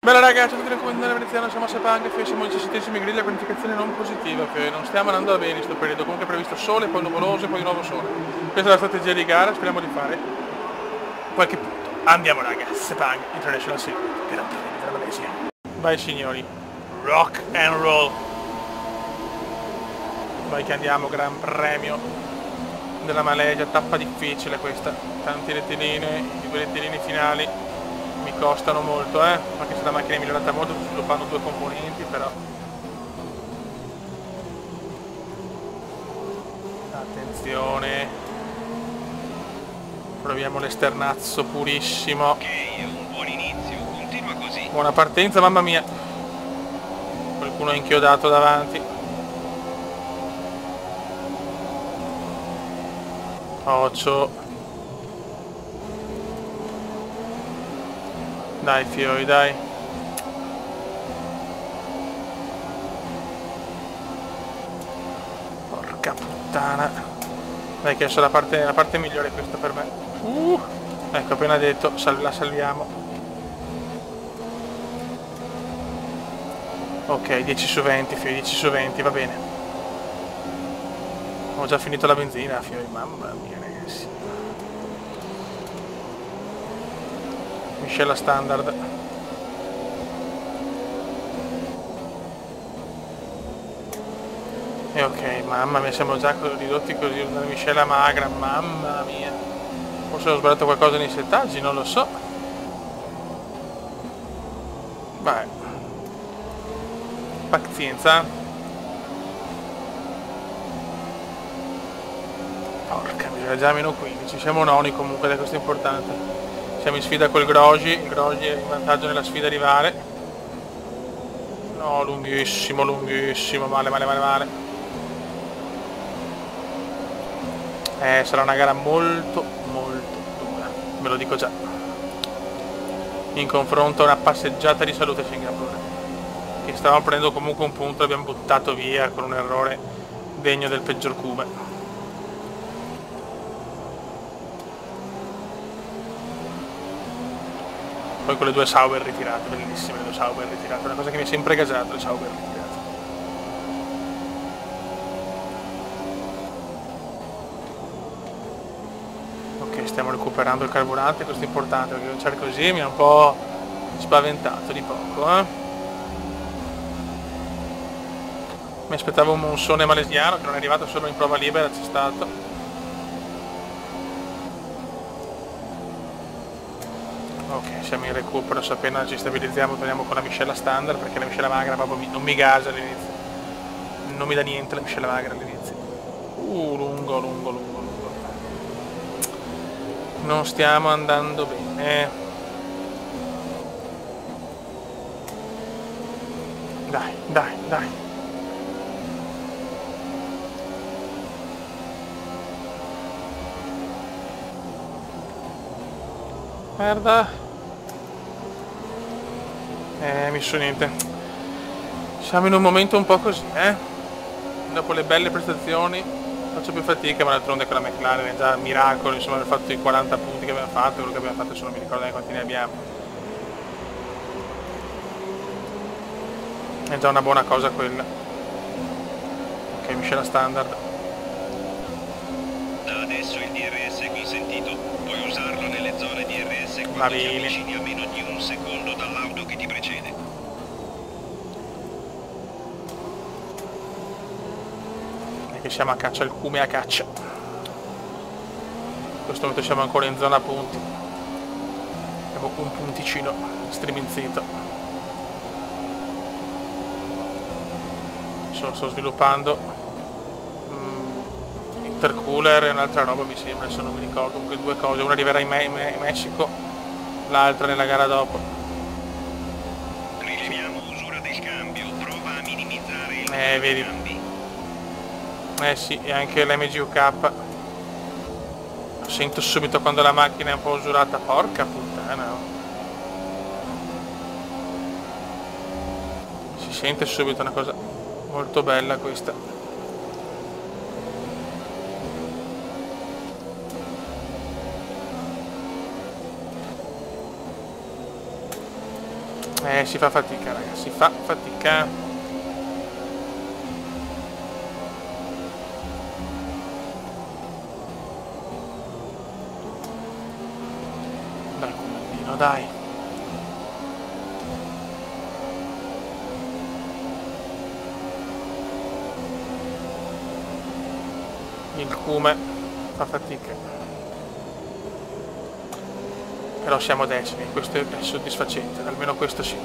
Bella raga, ciao a tutti da Comandante Veneziano, siamo a Sepang, siamo in 17esimi griglia, pianificazione non positiva, che non stiamo andando bene in questo periodo, comunque è previsto sole, poi nuvoloso e poi di nuovo sole. Questa è la strategia di gara, speriamo di fare qualche punto. Andiamo raga, Sepang International Circuit, Gran Premio della Malesia. Vai signori, rock and roll. Vai che andiamo, Gran Premio della Malesia, tappa difficile questa, tanti rettilinei, i due rettilini finali mi costano molto, anche se la macchina è migliorata molto sviluppando due componenti, però attenzione, proviamo l'esternazzo purissimo. Ok, è un buon inizio, continua così. Buona partenza, mamma mia, qualcuno è inchiodato davanti. Occhio. Dai fioi, dai. Porca puttana. Dai che adesso la parte migliore è questa per me. Ecco, appena detto, la salviamo. Ok, 10 su 20, fioi, 10 su 20, va bene. Ho già finito la benzina, fioi, mamma mia ragazzi. Miscela standard. E ok, mamma mia, siamo già ridotti così da miscela magra, mamma mia. Forse ho sbagliato qualcosa nei settaggi, non lo so. Vai. Pazienza. Porca miseria, già meno 15, siamo noni comunque, questo è importante. Siamo in sfida col Grosjean, il Grosjean è in vantaggio nella sfida rivale. No, lunghissimo, lunghissimo, male. Sarà una gara molto dura, ve lo dico già. In confronto a una passeggiata di salute a Singapore, che stavamo prendendo comunque un punto, l'abbiamo buttato via con un errore degno del peggior Cube. Poi quelle due Sauber ritirate, bellissime le due Sauber ritirate, una cosa che mi è sempre gasato, le Sauber ritirate. Ok, stiamo recuperando il carburante, questo è importante perché cominciare così mi ha un po' spaventato di poco, Mi aspettavo un monsone malesiano che non è arrivato, solo in prova libera c'è stato. Ok, siamo in recupero, se appena ci stabilizziamo torniamo con la miscela standard, perché la miscela magra proprio non mi gasa all'inizio. Non mi dà niente la miscela magra all'inizio. Lungo. Non stiamo andando bene. Dai. Merda. Mi so niente. Siamo in un momento un po' così, Dopo le belle prestazioni faccio più fatica, ma d'altronde con la McLaren è già un miracolo, insomma, aver fatto i 40 punti che abbiamo fatto, quello che abbiamo fatto adesso non mi ricordo neanche quanti ne abbiamo. È già una buona cosa quella. Ok, miscela standard. Da adesso il DRS è consentito. Puoi usarlo nelle zone DRS quando ti avvicini a meno di un secondo dall'auto che ti precede. E che siamo a caccia, il Cume a caccia. In questo momento siamo ancora in zona punti. Abbiamo un punticino striminzito. Sto sviluppando intercooler e un'altra roba mi sembra, adesso non mi ricordo, comunque due cose, una arriverà in Messico, l'altra nella gara dopo. Rileviamo usura del cambio, prova a minimizzare il vedi. cambi. Sì, e anche l'MGUK. Sento subito quando la macchina è un po' usurata, porca puttana. Si sente subito, una cosa molto bella questa. Si fa fatica, ragazzi, si fa fatica. Dai, comandino, dai. Il cume fa fatica. Però siamo decimi, questo è soddisfacente, almeno questo sì.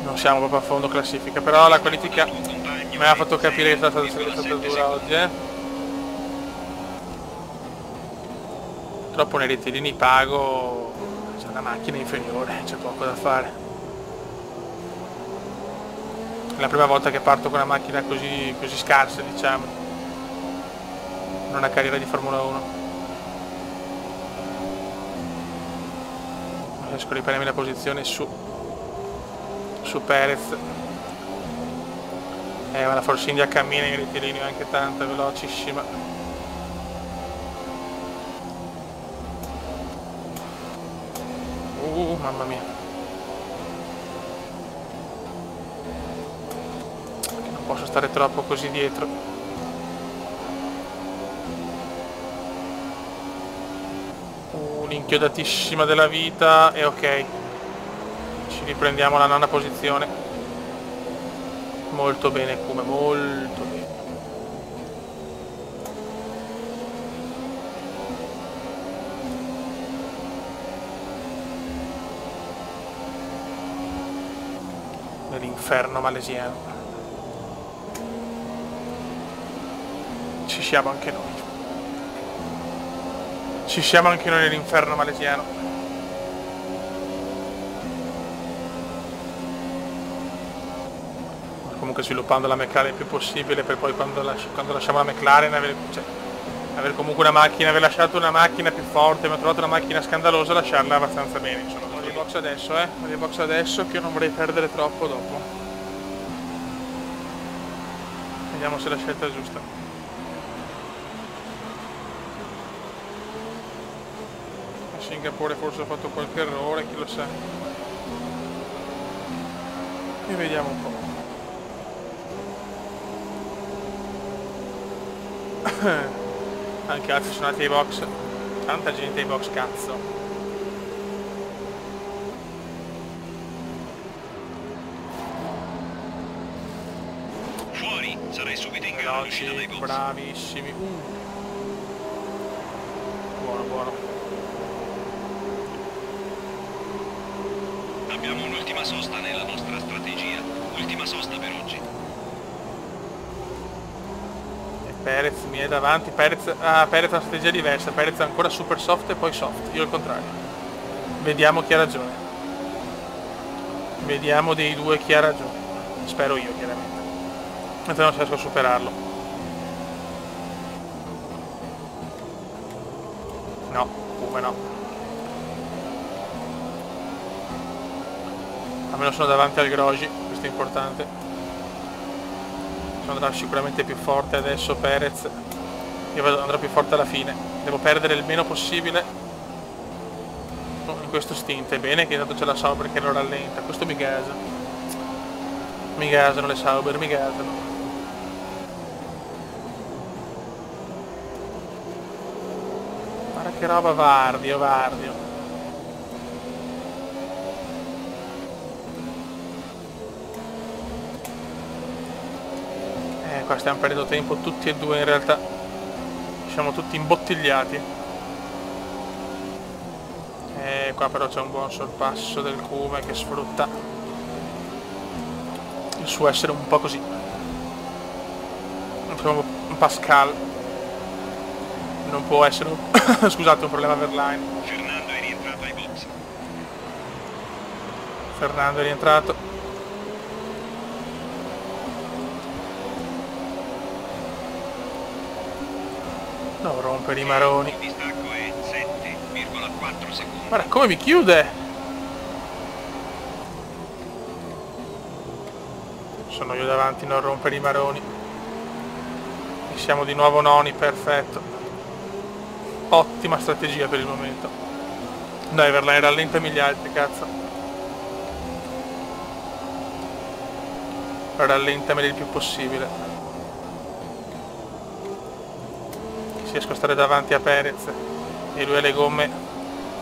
Non siamo proprio a fondo classifica, però la qualifica mi ha fatto capire che è stata dura oggi, Purtroppo nei rettilinei pago, c'è una macchina inferiore, c'è poco da fare. È la prima volta che parto con una macchina così scarsa, diciamo, in una carriera di Formula 1. Riesco a riprendere la posizione su Perez. Ma la Force India cammina in rettilineo anche tanto, è velocissima. Mamma mia. Non posso stare troppo così dietro. Inchiodatissima della vita e ok, ci riprendiamo la nona posizione. Molto bene Kuma, molto bene. Nell'inferno malesiano ci siamo anche noi. Ci siamo anche noi nell'inferno malesiano. Comunque sviluppando la McLaren il più possibile per poi quando lasciamo la McLaren aver comunque una macchina, aver lasciato una macchina più forte, ma trovato una macchina scandalosa, lasciarla abbastanza bene. Insomma, vado di box adesso, vado di box adesso che io non vorrei perdere troppo dopo. Vediamo se la scelta è giusta. Singapore forse ho fatto qualche errore, chi lo sa. E vediamo un po'. Anche altri sono andati ai box. Tanta gente ai box, cazzo. Fuori, sarai subito in gara all'uscita dai box. Bravissimi. Buono, buono. Abbiamo un'ultima sosta nella nostra strategia. Ultima sosta per oggi. E Perez mi è davanti. Perez ha una strategia diversa. Perez è ancora super soft e poi soft. Io il contrario. Vediamo chi ha ragione. Vediamo dei due chi ha ragione. Spero io, chiaramente. Mentre non riesco a superarlo. No, come no. Almeno sono davanti al Grosjean, questo è importante. Andrà sicuramente più forte adesso Perez. Io andrò più forte alla fine. Devo perdere il meno possibile in questo stint. È bene che intanto c'è la Sauber che lo rallenta. Questo mi gasa. Mi gasano le Sauber, mi gasano. Guarda che roba, Vardio, Vardio. Qua stiamo perdendo tempo tutti e due in realtà. Siamo tutti imbottigliati. E qua però c'è un buon sorpasso del Cume che sfrutta il suo essere un po' così. Un Pascal. Non può essere un scusate, un problema Verlaine. Fernando è rientrato ai box. Fernando è rientrato. No, rompere i maroni. Il distacco è 7,4 secondi. Guarda come mi chiude. Sono io davanti, non rompere i maroni. E siamo di nuovo noni, perfetto. Ottima strategia per il momento. Dai, Verlaine, rallentami gli altri, cazzo. Rallentameli il più possibile. Si riesco a stare davanti a Perez e lui ha le gomme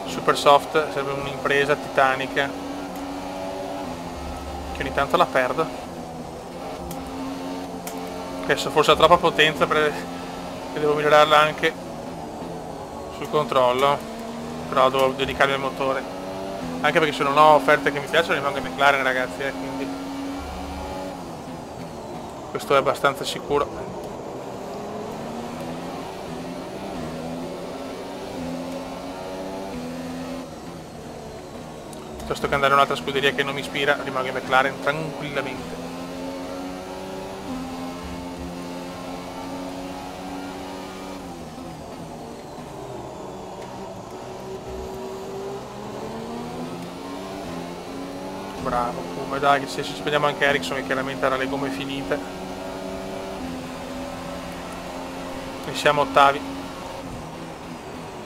super soft, serve un'impresa titanica. Che ogni tanto la perdo. Adesso forse ha troppa potenza e devo migliorarla anche sul controllo, però devo dedicare il motore, anche perché se non ho offerte che mi piacciono rimango in McLaren, ragazzi, quindi questo è abbastanza sicuro. Piuttosto che andare in un'altra scuderia che non mi ispira, rimango in McLaren tranquillamente. Bravo, come dai, che se ci spegniamo anche Ericsson, che chiaramente era le gomme finite. E siamo ottavi.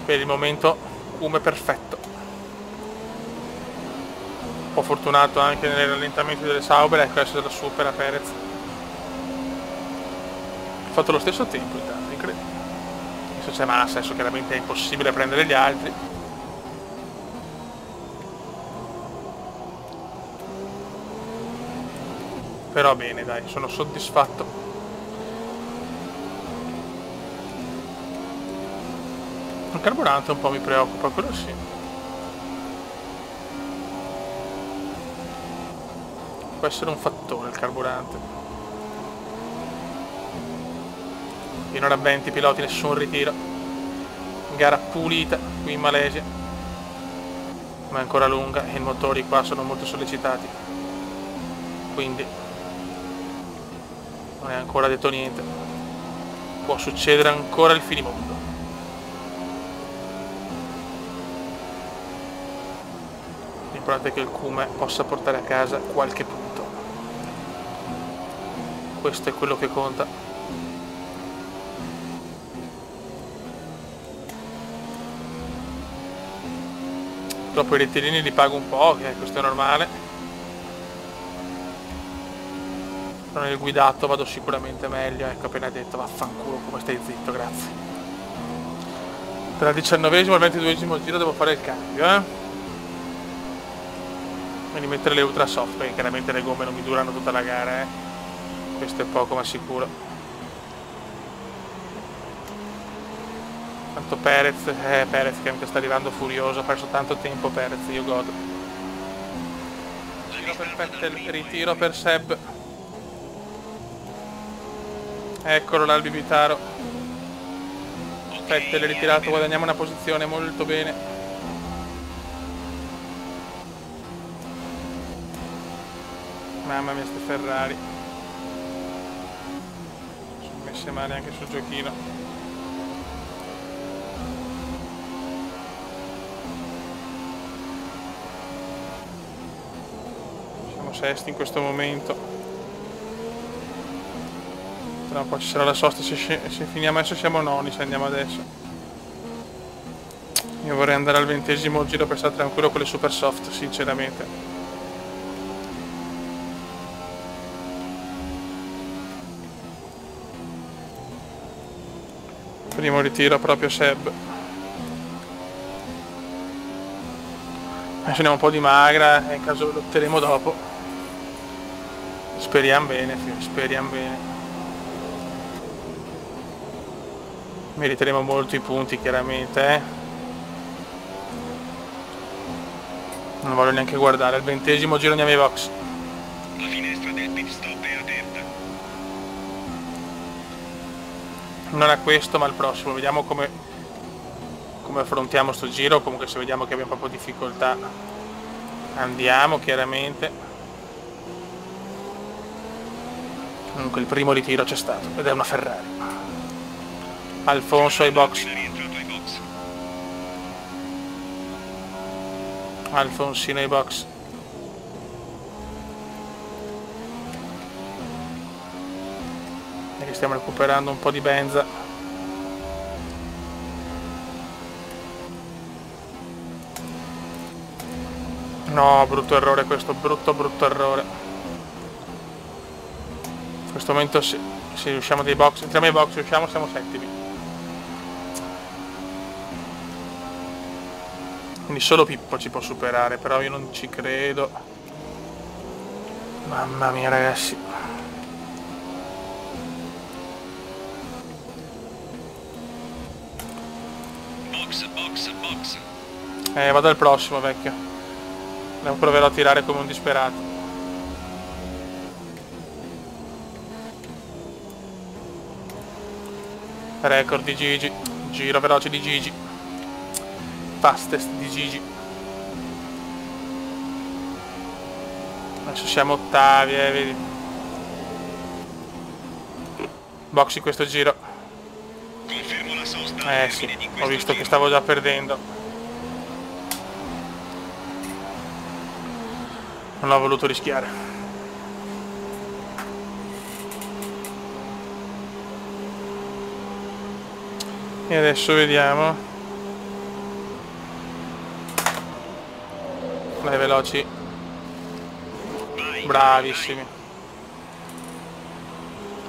Per il momento Kume perfetto. Un po' fortunato anche nei rallentamenti delle Sauber, ecco adesso la supera Perez. Ha fatto lo stesso tempo intanto, incredibile. Adesso c'è Massa, adesso chiaramente è impossibile prendere gli altri. Però bene, dai, sono soddisfatto. Il carburante un po' mi preoccupa, quello sì. Può essere un fattore il carburante. Pieno rabbenti, piloti, nessun ritiro. Gara pulita qui in Malesia. Ma è ancora lunga e i motori qua sono molto sollecitati. Quindi non è ancora detto niente, può succedere ancora il finimondo. L'importante è che il Kume possa portare a casa qualche punto, questo è quello che conta. Dopo i rettilinei li pago un po', che questo è normale. Nel guidato vado sicuramente meglio, ecco, appena detto, vaffanculo, come stai zitto, grazie. Tra il 19esimo e il 22esimo giro devo fare il cambio, quindi mettere le ultra soft, perché chiaramente le gomme non mi durano tutta la gara, questo è poco ma sicuro. Tanto Perez che mi sta arrivando furioso, ha perso tanto tempo Perez, io godo. Giro per Vettel, ritiro per Seb. Eccolo là il Bibitaro. Vettel è ritirato, guadagniamo una posizione molto bene. Mamma mia ste Ferrari. Sono messe male anche sul giochino. Siamo sesti in questo momento. No, poi ci sarà la sosta se finiamo adesso, siamo noni se andiamo adesso. Io vorrei andare al 20esimo giro per stare tranquillo con le super soft, sinceramente. Primo ritiro proprio Seb. Adesso andiamo un po' di magra, in caso lotteremo dopo. Speriamo bene, speriamo bene. Meriteremo molto i punti chiaramente, Non voglio neanche guardare, al 20esimo giro andiamo ai box. La finestra del pit stop è aperta. Non a questo ma al prossimo, vediamo come affrontiamo sto giro. Comunque se vediamo che abbiamo proprio difficoltà andiamo chiaramente. Comunque il primo ritiro c'è stato ed è una Ferrari. Alfonso ai box. Alfonsino ai box. E stiamo recuperando un po' di benza. No, brutto errore questo, brutto errore. In questo momento se riusciamo dei box, entriamo ai box, riusciamo, siamo settimi. Quindi solo Pippo ci può superare, però io non ci credo. Mamma mia ragazzi. Box. Vado al prossimo, vecchio. Lo proverò a tirare come un disperato. Record di Gigi. Giro veloce di Gigi. Fastest di Gigi. Adesso siamo ottavi, vedi. Boxy questo giro. Confermo la sosta. Sì, ho visto che stavo già perdendo. Non ho voluto rischiare. E adesso vediamo. Dai, veloci. Bravissimi.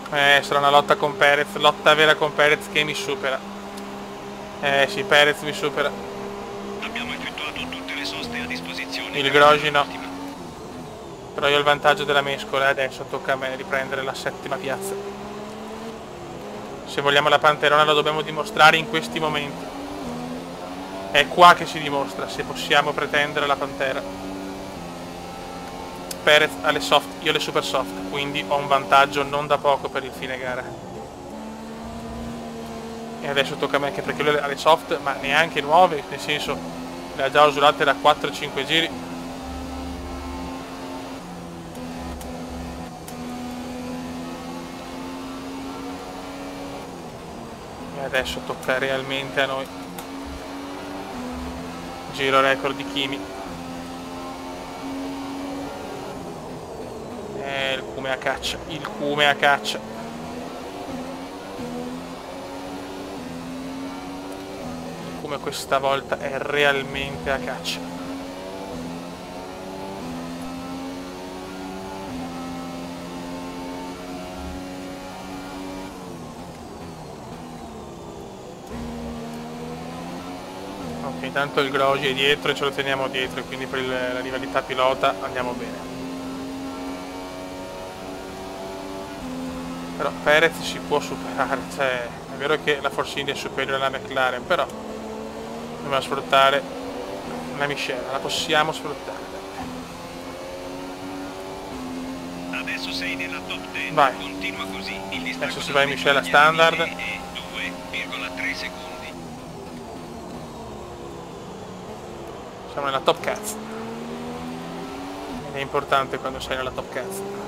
Sarà una lotta con Perez, lotta vera con Perez che mi supera. Sì, Perez mi supera. Abbiamo effettuato tutte le soste a disposizione. Il Grosjean no. Però io ho il vantaggio della mescola e adesso tocca a me riprendere la settima piazza. Se vogliamo la Panterona lo dobbiamo dimostrare in questi momenti. È qua che si dimostra se possiamo pretendere la Pantera. Perez ha le soft, io le super soft, quindi ho un vantaggio non da poco per il fine gara. E adesso tocca a me, che perché lui ha le soft, ma neanche nuove, nel senso le ha già usurate da 4-5 giri. E adesso tocca realmente a noi. Giro record di Kimi. Il Cume a caccia, il Cume a caccia. Il Cume questa volta è realmente a caccia. Ok, intanto il Grosjean è dietro e ce lo teniamo dietro, quindi per la rivalità pilota andiamo bene. Però Perez si può superare, cioè è vero che la Force India è superiore alla McLaren, però dobbiamo sfruttare la miscela, la possiamo sfruttare. Adesso sei nella top 10. Vai. Continua così. Adesso si va in miscela standard. 2,3 secondi. Siamo nella top cazzo. Ed è importante quando sei nella top cazzo.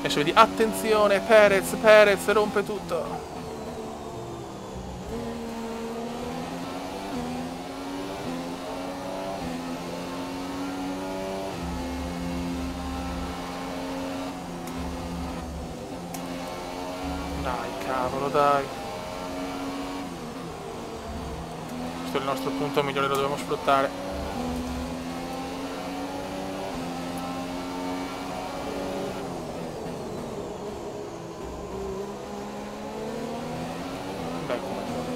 Adesso vedi, attenzione, Perez rompe tutto. Dai, cavolo, dai. Questo è il nostro punto migliore, lo dobbiamo sfruttare.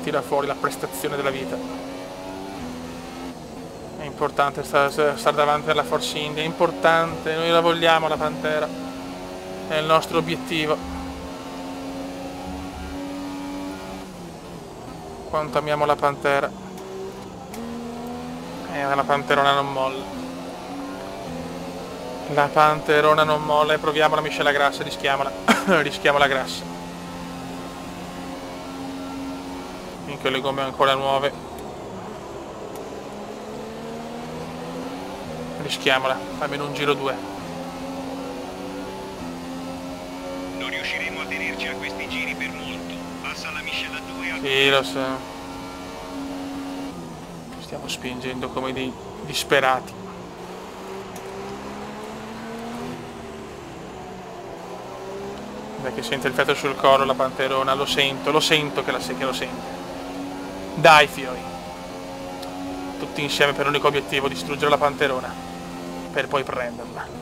Tira fuori la prestazione della vita. È importante stare davanti alla Force India, è importante, noi la vogliamo la Pantera, è il nostro obiettivo. Quanto amiamo la Pantera. La Panterona non molla. La Panterona non molla e proviamo la miscela grassa, rischiamola. Rischiamo la grassa. Finché le gomme ancora nuove. Rischiamola, almeno un giro 2. Non riusciremo a tenerci a questi giri per molto. Passa la miscela 2 al... Sì, lo so. Stiamo spingendo come dei disperati. Dai che sente il fiato sul collo la panterona, lo sento che lo sente. Dai fioi. Tutti insieme per l'unico obiettivo, distruggere la panterona. Per poi prenderla.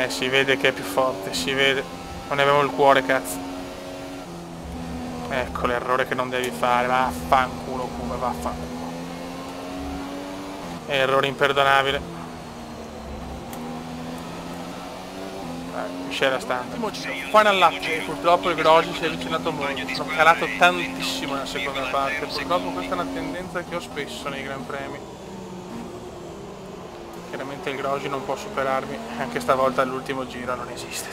Si vede che è più forte, si vede. Non ne avevo il cuore, cazzo. Ecco l'errore che non devi fare, vaffanculo come vaffanculo. Errore imperdonabile. Scena stante. Final lap, purtroppo il Grosjean si è avvicinato molto, sono calato tantissimo nella seconda parte, purtroppo questa è una tendenza che ho spesso nei Gran Premi. Chiaramente il Grosjean non può superarmi, anche stavolta all'ultimo giro non esiste.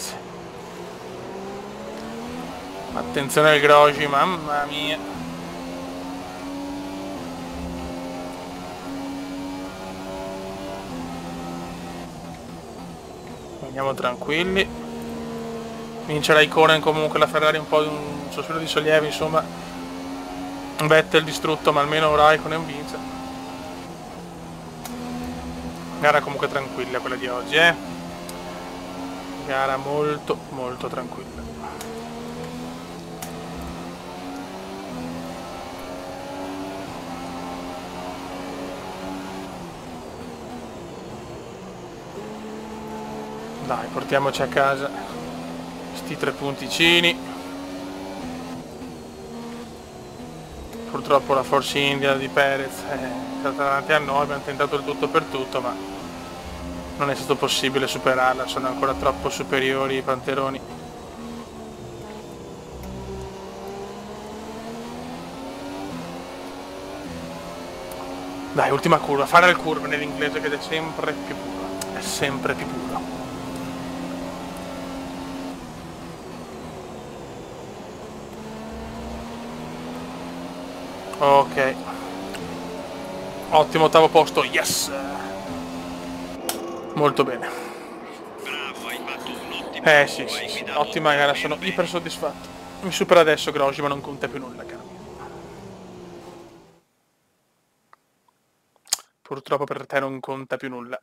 Attenzione al Grosjean, mamma mia. Andiamo tranquilli. Vince Raikkonen, comunque la Ferrari un po' di un sospiro di sollievo, insomma. Vettel distrutto, ma almeno Raikkonen vince. Gara comunque tranquilla quella di oggi, Gara molto molto tranquilla. Dai, portiamoci a casa sti 3 punticini. Purtroppo la Force India di Perez è stata davanti a noi, abbiamo tentato il tutto per tutto, ma non è stato possibile superarla, sono ancora troppo superiori i panteroni. Dai, ultima curva, fare le curve nell'inglese che è sempre più puro, è sempre più puro. Ok, ottimo ottavo posto, yes! Molto bene. Sì, ottima gara, sono iper soddisfatto. Mi supera adesso Grosjean, ma non conta più nulla, caro mio. Purtroppo per te non conta più nulla.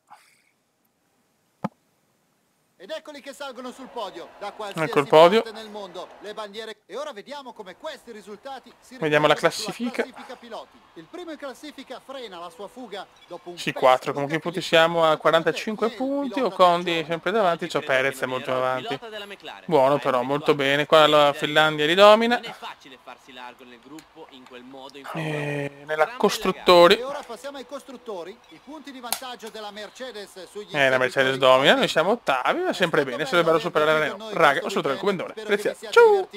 Ed eccoli che salgono sul podio, da qualsiasi ecco il podio. parte nel mondo, le bandiere. E ora vediamo come questi risultati si Vediamo la riflettono sulla classifica. classifica piloti. Il primo in classifica frena la sua fuga dopo un C4, comunque punti siamo a 45 punti, Ocondi è sempre davanti, c'è Perez è molto avanti. Buono però, molto bene, qua la Finlandia li domina. Nella costruttori. E ora passiamo ai costruttori, i punti di vantaggio della Mercedes sugli La Mercedes domina, noi siamo ottavi, va sempre bene, sarebbero superare la Renault. Raga, un saluto dal Comendone, grazie. Ciao!